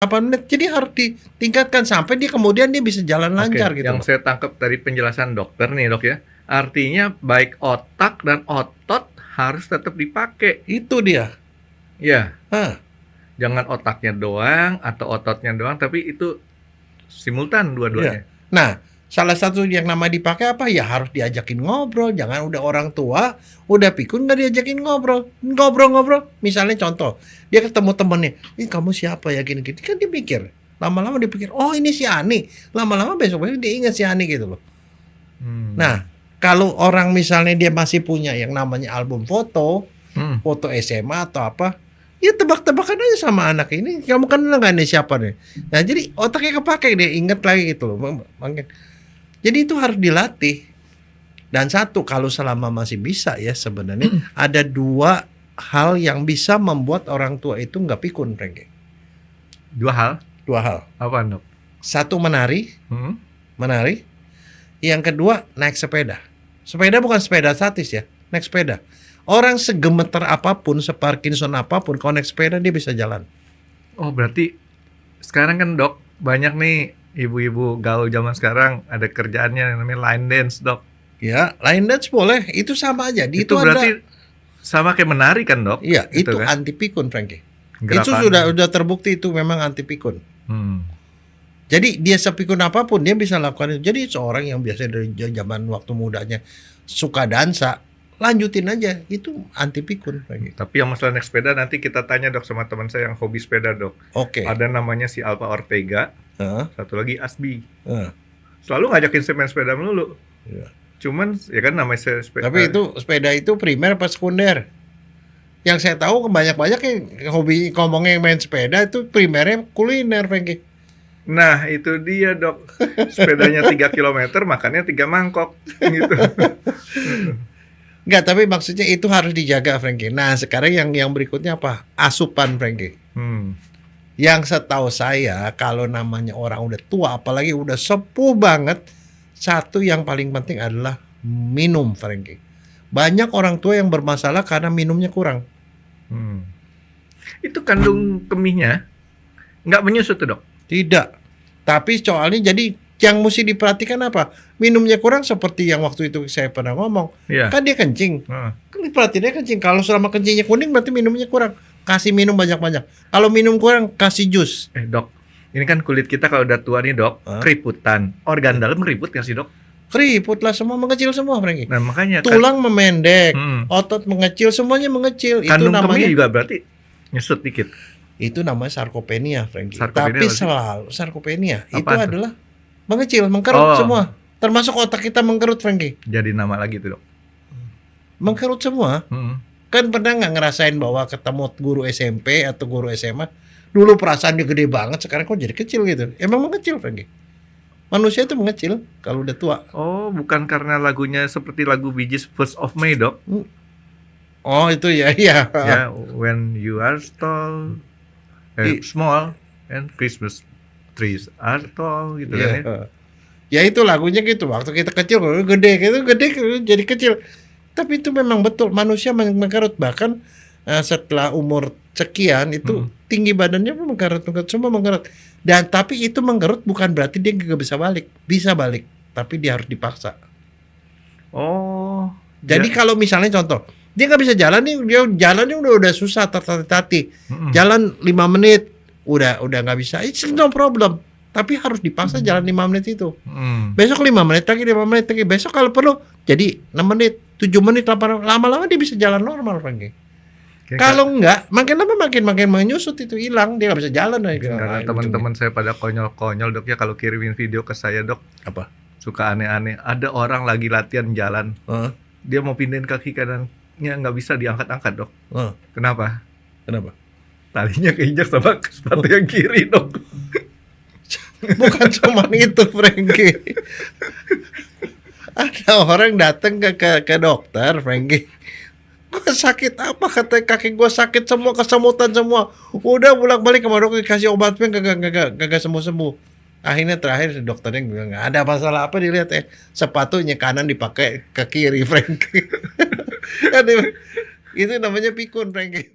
8 menit. Jadi harus ditingkatkan sampai dia kemudian dia bisa jalan lancar gitu. Yang saya tangkap dari penjelasan dokter nih dok ya, artinya baik otak dan otot harus tetap dipakai. Itu dia. Ya, Hah. jangan otaknya doang atau ototnya doang, tapi itu simultan dua-duanya. Nah, salah satu yang nama dipakai apa? Ya harus diajakin ngobrol. Jangan udah orang tua, udah pikun nggak diajakin ngobrol. Ngobrol-ngobrol. Misalnya contoh, dia ketemu temennya. Ini kamu siapa ya gini-gini. Kan dia pikir. Lama-lama dia pikir, oh ini si Ani. Lama-lama besok-besok dia ingat si Ani gitu loh. Nah, kalau orang misalnya dia masih punya yang namanya album foto, foto SMA atau apa, ya tebak-tebakan aja sama anak ini. Kamu kenal nggak nih siapa nih? Nah, jadi otaknya kepake dia inget lagi gitu loh. Mungkin. Jadi itu harus dilatih. Dan satu, kalau selama masih bisa ya sebenarnya ada 2 hal yang bisa membuat orang tua itu nggak pikun, Frankie. 2 hal? 2 hal. Apa dok? Satu menari. Yang kedua naik sepeda. Sepeda bukan sepeda statis ya, naik sepeda. Orang segemeter apapun, separkinson apapun, kalau naik sepeda dia bisa jalan. Oh berarti sekarang kan dok banyak nih ibu-ibu gaul zaman sekarang ada kerjaannya yang namanya line dance dok. Ya, line dance boleh, itu sama aja. Itu berarti sama kayak menari kan dok? Iya, gitu itu kan? anti pikun, Frankie. Gerakan. Itu sudah terbukti itu memang anti pikun. Jadi dia sepikun apapun dia bisa lakukan itu. Jadi seorang yang biasa dari zaman waktu mudanya suka dansa, lanjutin aja, itu anti pikun. Tapi yang masalah naik sepeda nanti kita tanya dok sama teman saya yang hobi sepeda dok. Oke. Ada namanya si Alfa Ortega, satu lagi Asbi. Uh. Selalu ngajakin saya main sepeda melulu. Ya. Cuman ya kan namanya sepeda. Tapi itu sepeda itu primer apa sekunder? Yang saya tahu banyak-banyak yang hobi ngomongnya main sepeda itu primernya kuliner, Frankie. Nah itu dia dok, sepedanya 3 km makannya 3 mangkok gitu. Enggak, tapi maksudnya itu harus dijaga, Frankie. Nah sekarang yang berikutnya apa? Asupan, Frankie. Yang setahu saya kalau namanya orang udah tua, apalagi udah sepuh banget, satu yang paling penting adalah minum, Frankie. Banyak orang tua yang bermasalah karena minumnya kurang. Itu kandung kemihnya nggak menyusut tuh dok? Tidak. Tapi soalnya jadi yang mesti diperhatikan apa? Minumnya kurang seperti yang waktu itu saya pernah ngomong. Kan dia kencing. Kan diperhatiin dia kencing. Kalau selama kencingnya kuning berarti minumnya kurang. Kasih minum banyak-banyak. Kalau minum kurang kasih jus. Dok, ini kan kulit kita kalau udah tua nih dok, keriputan. Organ dalam keriput nggak sih dok? Keriput lah, semua mengecil semua, Frankie. Nah makanya tulang memendek, otot mengecil, semuanya mengecil. Kandung itu namanya kemih juga berarti nyusut dikit. Itu namanya sarkopenia, Frankie. Sarkopenia tapi berarti? selalu sarkopenia Apaan itu tuh? adalah mengecil, mengkerut semua. Termasuk otak kita mengkerut, Frankie. Jadi nama lagi tuh dok. Mengkerut semua. Kan pernah nggak ngerasain bahwa ketemu guru SMP atau guru SMA, dulu perasaan dia gede banget, sekarang kok jadi kecil gitu. Emang mengecil, Frankie. Manusia itu mengecil kalau udah tua. Oh, bukan karena lagunya seperti lagu Bee Gees First of May, dok? Oh, itu ya, iya. Ya, when you are tall, small, and Christmas trees are tall, gitu kan ya. Ya itu lagunya gitu. Waktu kita kecil, gede gitu, gede jadi kecil. Tapi itu memang betul, manusia mengkerut. Bahkan setelah umur sekian itu tinggi badannya pun mengkerut, semua mengkerut. Dan tapi itu mengkerut bukan berarti dia nggak bisa balik. Bisa balik, tapi dia harus dipaksa. Oh. Jadi kalau misalnya contoh, dia nggak bisa jalan nih, dia jalannya udah susah, tertatih. Jalan 5 menit, udah nggak bisa. It's no problem. Tapi harus dipaksa jalan 5 menit itu. Besok 5 menit lagi, 5 menit lagi. Besok kalau perlu jadi 6 menit, 7 menit, lama-lama dia bisa jalan normal, Frankie. Kalau enggak, makin lama makin menyusut, itu hilang, dia nggak bisa jalan. Karena teman-teman saya pada konyol-konyol dok ya kalau kirimin video ke saya dok. Apa? Suka aneh-aneh. Ada orang lagi latihan jalan, dia mau pindahin kaki kanannya nggak bisa diangkat-angkat dok. Kenapa? Talinya keinjak sama sepatu yang kiri dok. Bukan cuma itu, Frankie. Ada orang datang ke dokter, Frankie. Gue sakit apa, kata kaki gue sakit semua, kesemutan semua. Udah bolak-balik ke dokter, kasih obatnya kagak sembuh-sembuh. Akhirnya terakhir dokternya bilang nggak ada masalah apa, dilihat sepatunya kanan dipakai ke kiri, Frankie. Itu namanya pikun, Frankie.